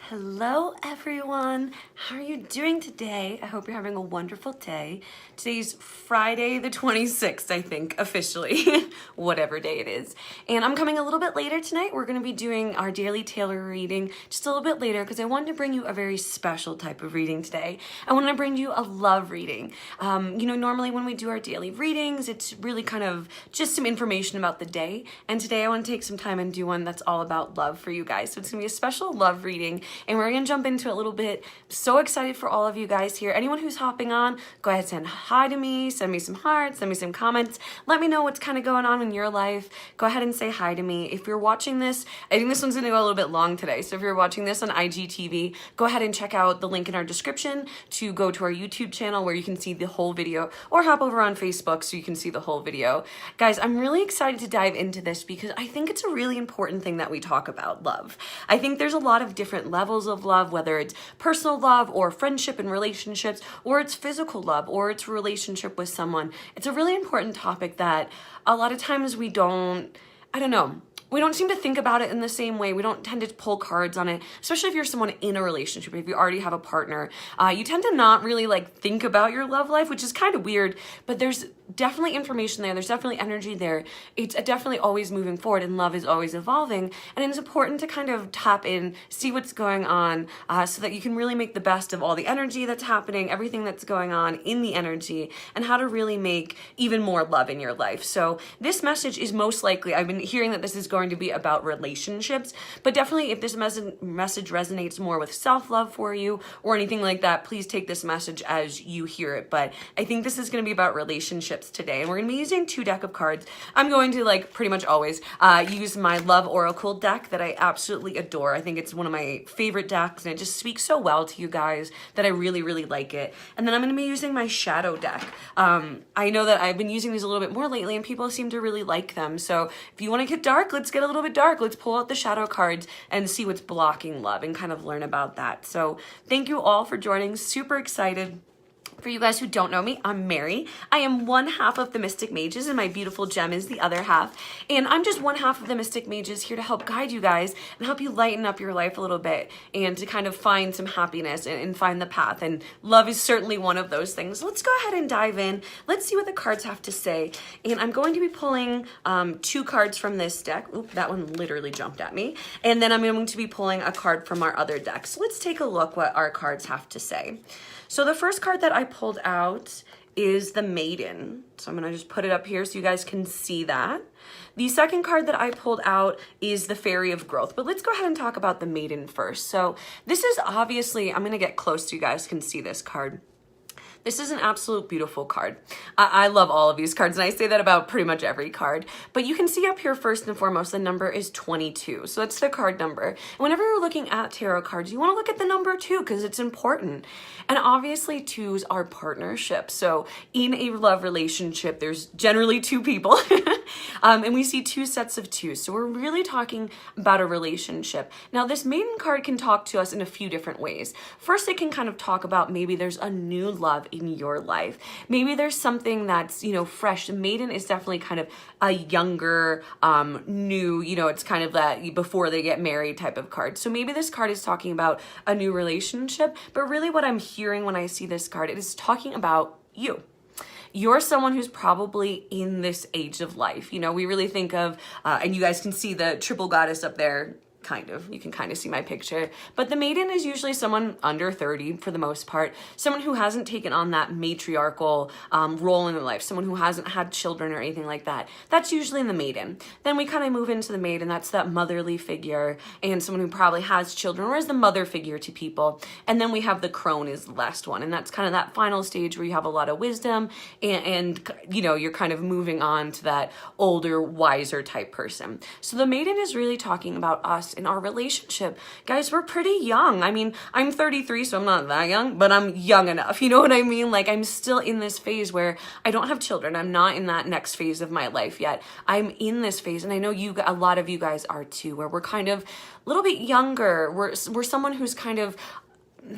Hello everyone, how are you doing today? I hope you're having a wonderful day. Today's Friday the 26th, I think, officially, whatever day it is. And I'm coming a little bit later tonight. We're going to be doing our daily tarot reading just a little bit later because I wanted to bring you a very special type of reading today. I want to bring you a love reading. Normally when we do our daily readings, it's really kind of just some information about the day. And today I want to take some time and do one that's all about love for you guys. So it's going to be a special love reading. And we're going to jump into it a little bit. So excited for all of you guys here. Anyone who's hopping on, go ahead and send hi to me, send me some hearts, send me some comments. Let me know what's kind of going on in your life. Go ahead and say hi to me. If you're watching this, I think this one's going to go a little bit long today. So if you're watching this on IGTV, go ahead and check out the link in our description to go to our YouTube channel where you can see the whole video, or hop over on Facebook so you can see the whole video. Guys, I'm really excited to dive into this because I think it's a really important thing that we talk about, love. I think there's a lot of different levels of love, whether it's personal love or friendship and relationships, or it's physical love, or it's a relationship with someone. It's a really important topic that a lot of times we don't seem to think about it in the same way. We don't tend to pull cards on it, especially if you're someone in a relationship. If you already have a partner, you tend to not really think about your love life, which is kind of weird, but there's definitely information there. There's definitely energy there. It's definitely always moving forward, and love is always evolving. And it's important to kind of tap in, see what's going on, so that you can really make the best of all the energy that's happening, everything that's going on in the energy, and how to really make even more love in your life. So this message is most likely, I've been hearing that this is going to be about relationships, but definitely if this message resonates more with self-love for you or anything like that, please take this message as you hear it. But I think this is going to be about relationships today, and we're going to be using 2 decks of cards. I'm going to pretty much always use my Love Oracle deck that I absolutely adore. I think it's one of my favorite decks, and it just speaks so well to you guys that I really, really like it. And then I'm going to be using my Shadow deck. I know that I've been using these a little bit more lately, and people seem to really like them. So if you want to get dark, let's get a little bit dark. Let's pull out the shadow cards and see what's blocking love and kind of learn about that. So thank you all for joining. Super excited. For you guys who don't know me, I'm Mary. I am one half of the Mystic Mages, and my beautiful gem is the other half. And I'm just one half of the Mystic Mages here to help guide you guys and help you lighten up your life a little bit and to kind of find some happiness and find the path. And love is certainly one of those things. Let's go ahead and dive in. Let's see what the cards have to say. And I'm going to be pulling 2 cards from this deck. Oop, that one literally jumped at me. And then I'm going to be pulling a card from our other deck. So let's take a look what our cards have to say. So the first card that I pulled out is the Maiden. So I'm going to just put it up here so you guys can see that. The second card that I pulled out is the Fairy of Growth. But let's go ahead and talk about the Maiden first. So this is obviously, I'm going to get close so you guys can see this card. This is an absolute beautiful card. I love all of these cards, and I say that about pretty much every card. But you can see up here, first and foremost, the number is 22. So that's the card number. And whenever you're looking at tarot cards, you want to look at the number 2 because it's important. And obviously, 2s are partnerships. So in a love relationship, there's generally 2 people. And we see 2 sets of 2s. So we're really talking about a relationship. Now, this Maiden card can talk to us in a few different ways. First, it can kind of talk about maybe there's a new love in your life. Maybe there's something that's, fresh. Maiden is definitely kind of a younger, new, it's kind of that before they get married type of card. So maybe this card is talking about a new relationship, but really what I'm hearing when I see this card, it is talking about you. You're someone who's probably in this age of life. We really think of, and you guys can see the triple goddess up there. You can kind of see my picture, but the Maiden is usually someone under 30 for the most part, someone who hasn't taken on that matriarchal role in their life, someone who hasn't had children or anything like that. That's usually in the Maiden. Then we kind of move into the Maiden. That's that motherly figure and someone who probably has children or is the mother figure to people. And then we have the Crone is the last one, and that's kind of that final stage where you have a lot of wisdom and you're kind of moving on to that older, wiser type person. So the Maiden is really talking about us in our relationship. Guys, we're pretty young. I mean, I'm 33, so I'm not that young, but I'm young enough. You know what I mean? I'm still in this phase where I don't have children. I'm not in that next phase of my life yet. I'm in this phase, and I know a lot of you guys are too, where we're kind of a little bit younger. We're someone who's kind of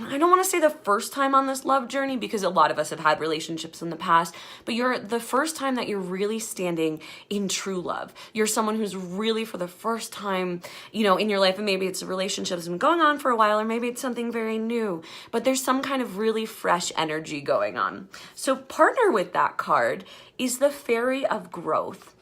I don't want to say the first time on this love journey, because a lot of us have had relationships in the past, but you're the first time that you're really standing in true love. You're someone who's really for the first time, in your life, and maybe it's a relationship that's been going on for a while, or maybe it's something very new, but there's some kind of really fresh energy going on. So partner with that card is the Fairy of Growth.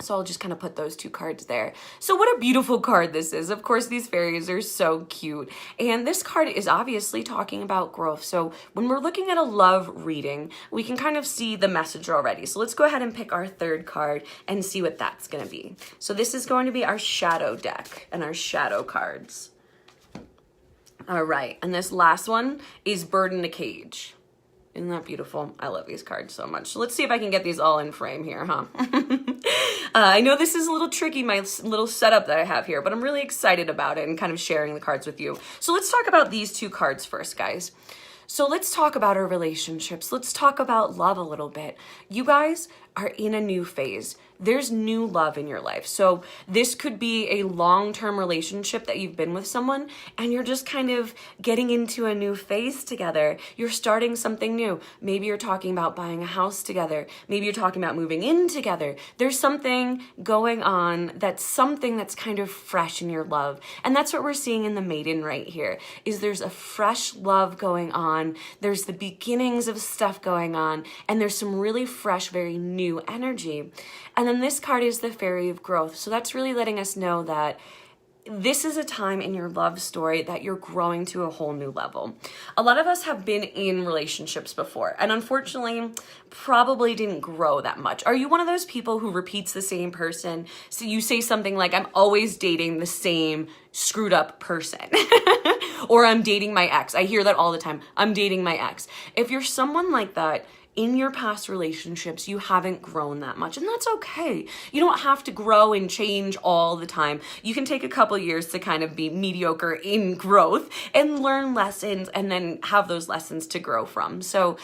So I'll just kind of put those two cards there. So what a beautiful card this is. Of course, these fairies are so cute. And this card is obviously talking about growth. So when we're looking at a love reading, we can kind of see the message already. So let's go ahead and pick our third card and see what that's going to be. So this is going to be our shadow deck and our shadow cards. All right. And this last one is Bird in a Cage. Isn't that beautiful? I love these cards so much. So let's see if I can get these all in frame here, huh? I know this is a little tricky, my little setup that I have here, but I'm really excited about it and kind of sharing the cards with you. So let's talk about these two cards first, guys. So let's talk about our relationships. Let's talk about love a little bit. You guys are in a new phase. There's new love in your life. So this could be a long-term relationship that you've been with someone and you're just kind of getting into a new phase together. You're starting something new. Maybe you're talking about buying a house together. Maybe you're talking about moving in together. There's something going on that's kind of fresh in your love. And that's what we're seeing in the Maiden right here, is there's a fresh love going on. There's the beginnings of stuff going on, and there's some really fresh, very new energy. And then this card is the Fairy of Growth. So that's really letting us know that this is a time in your love story that you're growing to a whole new level. A lot of us have been in relationships before and unfortunately probably didn't grow that much. Are you one of those people who repeats the same person? So you say something like, I'm always dating the same screwed up person. Or I'm dating my ex. I hear that all the time. I'm dating my ex. If you're someone like that, in your past relationships, you haven't grown that much, and that's okay. You don't have to grow and change all the time. You can take a couple years to kind of be mediocre in growth and learn lessons and then have those lessons to grow from. So,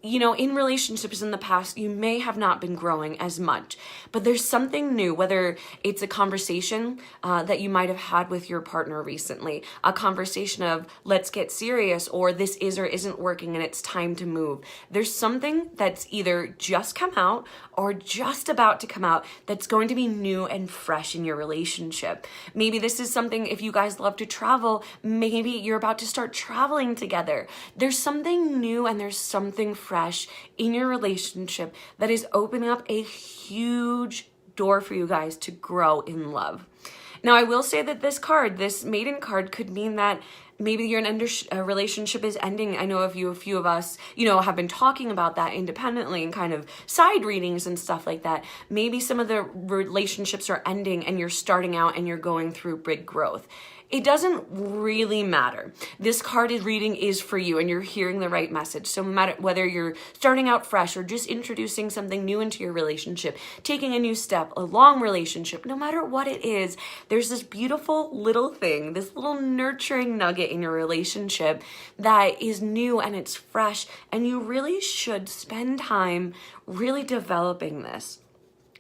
in relationships in the past, you may have not been growing as much, but there's something new, whether it's a conversation that you might have had with your partner recently, a conversation of let's get serious, or this is or isn't working and it's time to move. There's something that's either just come out or just about to come out that's going to be new and fresh in your relationship. Maybe this is something, if you guys love to travel, maybe you're about to start traveling together. There's something new and there's something fresh in your relationship that is opening up a huge door for you guys to grow in love. Now, I will say that this Maiden card could mean that maybe your relationship is ending. I know a few of us, have been talking about that independently and kind of side readings and stuff like that. Maybe some of the relationships are ending and you're starting out and you're going through big growth. It doesn't really matter. This card reading is for you and you're hearing the right message. So no matter whether you're starting out fresh or just introducing something new into your relationship, taking a new step, a long relationship, no matter what it is, there's this beautiful little thing, this little nurturing nugget in your relationship that is new and it's fresh, and you really should spend time really developing this,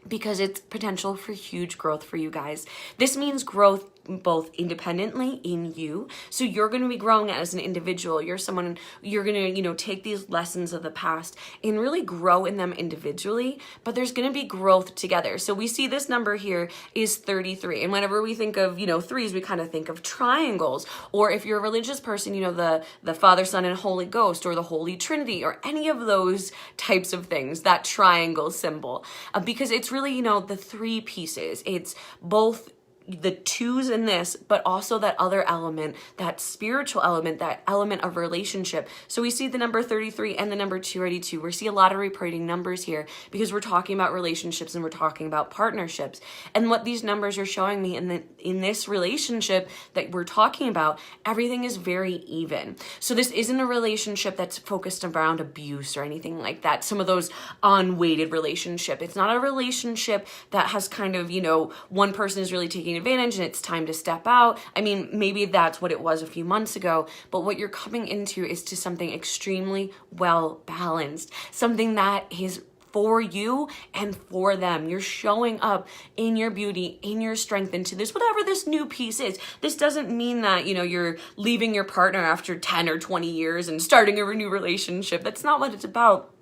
because it's potential for huge growth for you guys. This means growth both independently in you. So you're going to be growing as an individual. You're going to, take these lessons of the past and really grow in them individually, but there's going to be growth together. So we see this number here is 33. And whenever we think of, threes, we kind of think of triangles. Or if you're a religious person, the Father, Son, and Holy Ghost, or the Holy Trinity, or any of those types of things, that triangle symbol, because it's really, the three pieces. It's both the twos in this, but also that other element, that spiritual element, that element of relationship. So we see the number 33 and the number 282. We see a lot of repeating numbers here because we're talking about relationships and we're talking about partnerships. And what these numbers are showing me in this relationship that we're talking about, everything is very even. So this isn't a relationship that's focused around abuse or anything like that. Some of those unweighted relationship. It's not a relationship that has kind of, one person is really taking advantage and it's time to step out. I mean, maybe that's what it was a few months ago, but what you're coming into is to something extremely well balanced, something that is for you and for them. You're showing up in your beauty, in your strength, into this, whatever this new piece is. This doesn't mean that, you know, you're leaving your partner after 10 or 20 years and starting a new relationship. That's not what it's about.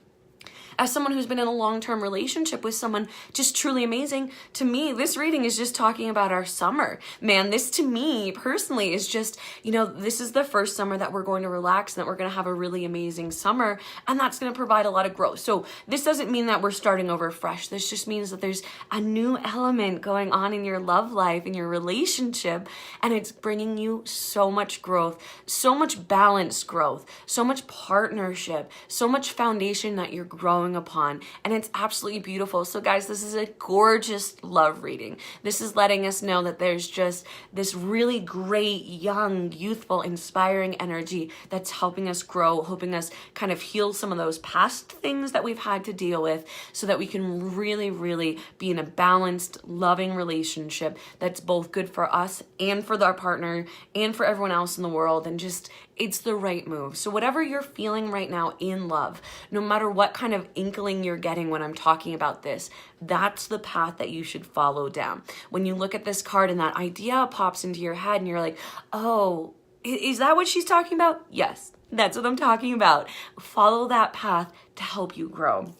As someone who's been in a long-term relationship with someone just truly amazing, to me, this reading is just talking about our summer. Man, this to me personally is just, you know, this is the first summer that we're going to relax and that we're going to have a really amazing summer, and that's going to provide a lot of growth. So this doesn't mean that we're starting over fresh. This just means that there's a new element going on in your love life, in your relationship, and it's bringing you so much growth, so much balanced growth, so much partnership, so much foundation that you're growing upon, and it's absolutely beautiful. So guys, this is a gorgeous love reading. This is letting us know that there's just this really great, young, youthful, inspiring energy that's helping us grow, helping us kind of heal some of those past things that we've had to deal with, so that we can really, really be in a balanced, loving relationship that's both good for us and for our partner and for everyone else in the world, and just it's the right move. So whatever you're feeling right now in love, no matter what kind of inkling you're getting when I'm talking about this, that's the path that you should follow down. When you look at this card and that idea pops into your head and you're like, oh, is that what she's talking about? Yes, that's what I'm talking about. Follow that path to help you grow.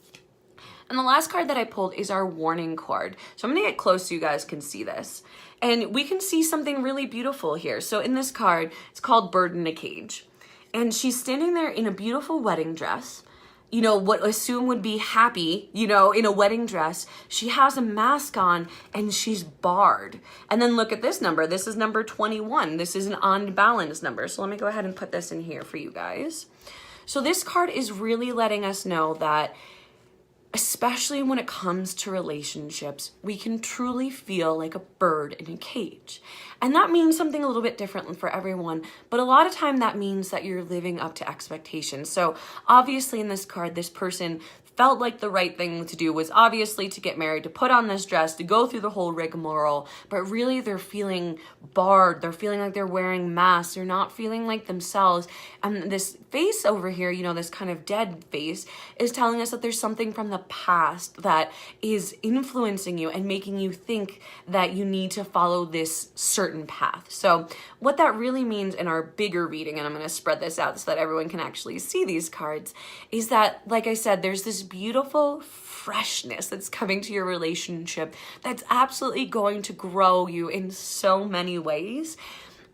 And the last card that I pulled is our warning card. So I'm gonna get close so you guys can see this. And we can see something really beautiful here. So in this card, it's called Bird in a Cage. And she's standing there in a beautiful wedding dress. You know, what assume would be happy, you know, in a wedding dress. She has a mask on and she's barred. And then look at this number. This is number 21. This is an unbalanced number. So let me go ahead and put this in here for you guys. So this card is really letting us know that, especially when it comes to relationships, we can truly feel like a bird in a cage. And that means something a little bit different for everyone, but a lot of time that means that you're living up to expectations. So obviously in this card, this person felt like the right thing to do was obviously to get married, to put on this dress, to go through the whole rigmarole, but really they're feeling barred. They're feeling like they're wearing masks. They're not feeling like themselves. And this face over here, you know, this kind of dead face is telling us that there's something from the past that is influencing you and making you think that you need to follow this certain path. So what that really means in our bigger reading, and I'm going to spread this out so that everyone can actually see these cards, is that, like I said, there's this beautiful freshness that's coming to your relationship that's absolutely going to grow you in so many ways.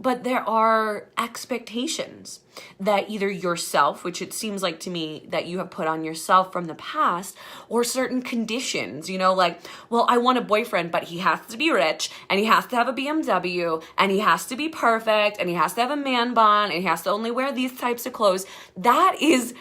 But there are expectations that either yourself, which it seems like to me that you have put on yourself from the past, or certain conditions, you know, like, well, I want a boyfriend, but he has to be rich, and he has to have a BMW, and he has to be perfect, and he has to have a man bun, and he has to only wear these types of clothes. That is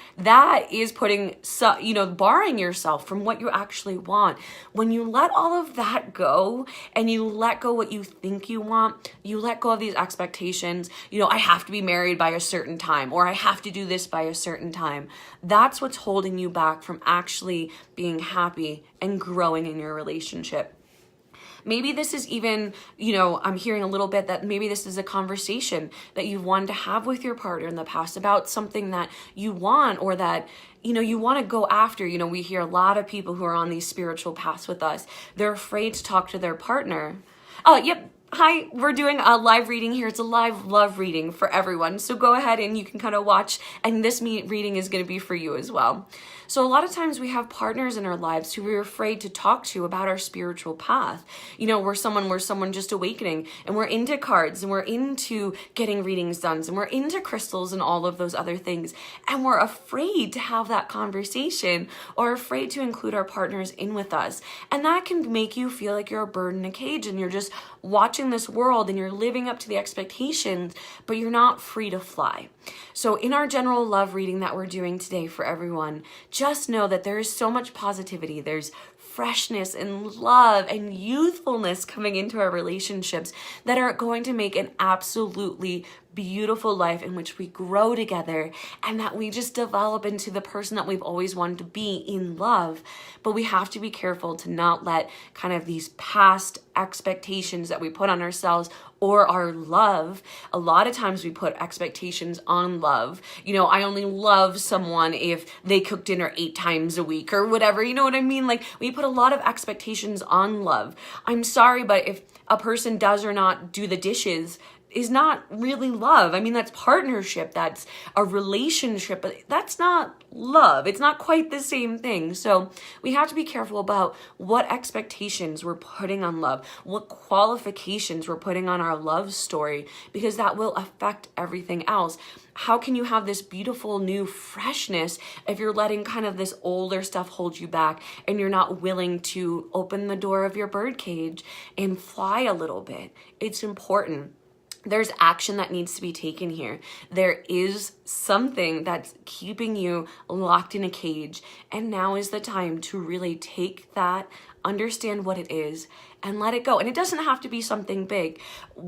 putting, you know, barring yourself from what you actually want. When you let all of that go, and you let go what you think you want, you let go of these expectations, you know, I have to be married by a certain time, or I have to do this by a certain time. That's what's holding you back from actually being happy and growing in your relationship. Maybe this is even, you know, I'm hearing a little bit that maybe this is a conversation that you've wanted to have with your partner in the past about something that you want, or that, you know, you want to go after. You know, we hear a lot of people who are on these spiritual paths with us. They're afraid to talk to their partner. Oh, yep. Hi, we're doing a live reading here. It's a live love reading for everyone. So go ahead and you can kind of watch, and this reading is going to be for you as well. So a lot of times we have partners in our lives who we're afraid to talk to about our spiritual path. You know, we're someone just awakening, and we're into cards, and we're into getting readings done, and we're into crystals and all of those other things. And we're afraid to have that conversation, or afraid to include our partners in with us. And that can make you feel like you're a bird in a cage, and you're just watching this world and you're living up to the expectations, but you're not free to fly. So in our general love reading that we're doing today for everyone, just know that there is so much positivity. There's freshness and love and youthfulness coming into our relationships that are going to make an absolutely beautiful life in which we grow together and that we just develop into the person that we've always wanted to be in love. But we have to be careful to not let kind of these past expectations that we put on ourselves or our love. A lot of times we put expectations on love. You know, I only love someone if they cook dinner 8 times a week or whatever. You know what I mean? Like, we put a lot of expectations on love. I'm sorry, but if a person does or not do the dishes, is not really love. I mean, that's partnership, that's a relationship, but that's not love. It's not quite the same thing. So we have to be careful about what expectations we're putting on love, what qualifications we're putting on our love story, because that will affect everything else. How can you have this beautiful new freshness if you're letting kind of this older stuff hold you back and you're not willing to open the door of your bird cage and fly a little bit? It's important. There's action that needs to be taken here. There is something that's keeping you locked in a cage, and now is the time to really take that, understand what it is, and let it go. And it doesn't have to be something big.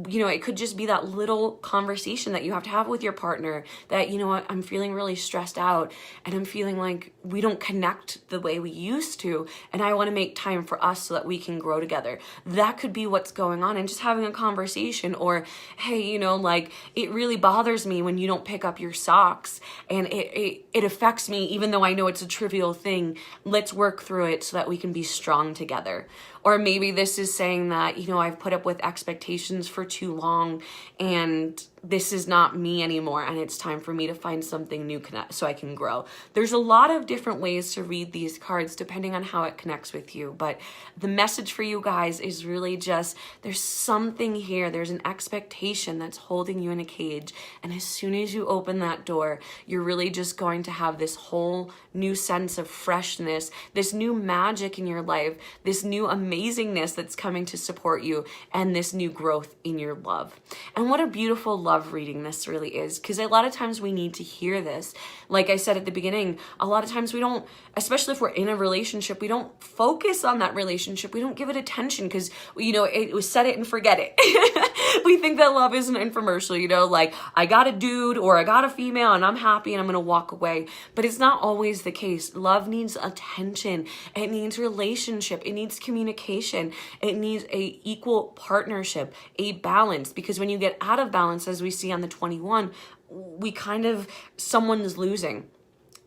You know, it could just be that little conversation that you have to have with your partner that, you know what, I'm feeling really stressed out and I'm feeling like we don't connect the way we used to, and I want to make time for us so that we can grow together. That could be what's going on, and just having a conversation. Or, hey, you know, like, it really bothers me when you don't pick up your socks, and it affects me even though I know it's a trivial thing. Let's work through it so that we can be strong together. Or maybe this is saying that, you know, I've put up with expectations for too long and this is not me anymore, and it's time for me to find something new so I can grow. There's a lot of different ways to read these cards depending on how it connects with you. But the message for you guys is really just, there's something here. There's an expectation that's holding you in a cage. And as soon as you open that door, you're really just going to have this whole new sense of freshness, this new magic in your life, this new amazingness that's coming to support you, and this new growth in your love. And what a beautiful love reading this really is, because a lot of times we need to hear this. Like I said at the beginning, a lot of times we don't, especially if we're in a relationship, we don't focus on that relationship. We don't give it attention because, you know, it was set it and forget it. We think that love is an infomercial, you know, like, I got a dude or I got a female and I'm happy and I'm going to walk away. But it's not always the case. Love needs attention. It needs relationship. It needs communication. It needs a equal partnership, a balance, because when you get out of balance, as we see on the 21, we kind of, someone is losing.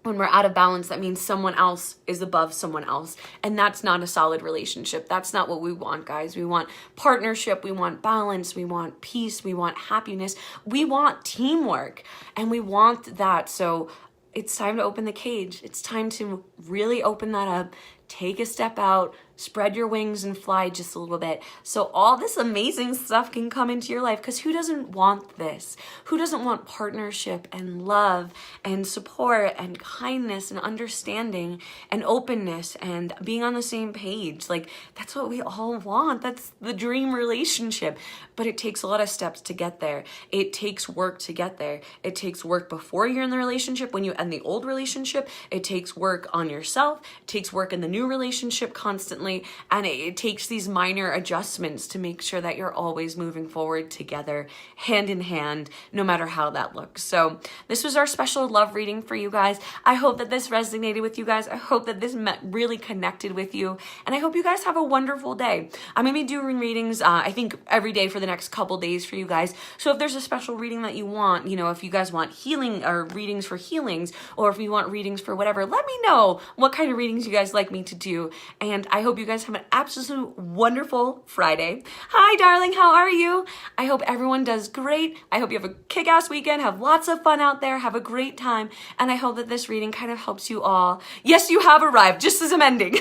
When we're out of balance, that means someone else is above someone else. And that's not a solid relationship. That's not what we want, guys. We want partnership. We want balance. We want peace. We want happiness. We want teamwork. And we want that. So it's time to open the cage. It's time to really open that up. Take a step out, spread your wings and fly just a little bit so all this amazing stuff can come into your life. Because who doesn't want this? Who doesn't want partnership and love and support and kindness and understanding and openness and being on the same page? Like, that's what we all want. That's the dream relationship. But it takes a lot of steps to get there. It takes work to get there. It takes work before you're in the relationship. When you end the old relationship, it takes work on yourself. It takes work in the new relationship constantly. And it takes these minor adjustments to make sure that you're always moving forward together, hand in hand, no matter how that looks. So this was our special love reading for you guys. I hope that this resonated with you guys. I hope that this really connected with you. And I hope you guys have a wonderful day. I'm going to be doing readings, I think, every day for the next couple days for you guys. So if there's a special reading that you want, you know, if you guys want healing or readings for healings, or if you want readings for whatever, let me know what kind of readings you guys like me to do. And I hope you guys have an absolute wonderful Friday. Hi, darling. How are you? I hope everyone does great. I hope you have a kick-ass weekend. Have lots of fun out there. Have a great time. And I hope that this reading kind of helps you all. Yes, you have arrived, just as I'm ending.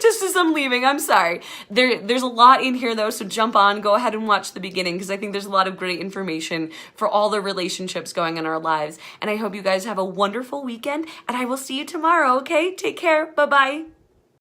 Just as I'm leaving. I'm sorry. There's a lot in here, though, so jump on. Go ahead and watch the beginning, because I think there's a lot of great information for all the relationships going in our lives. And I hope you guys have a wonderful weekend, and I will see you tomorrow, okay? Take care. Bye-bye.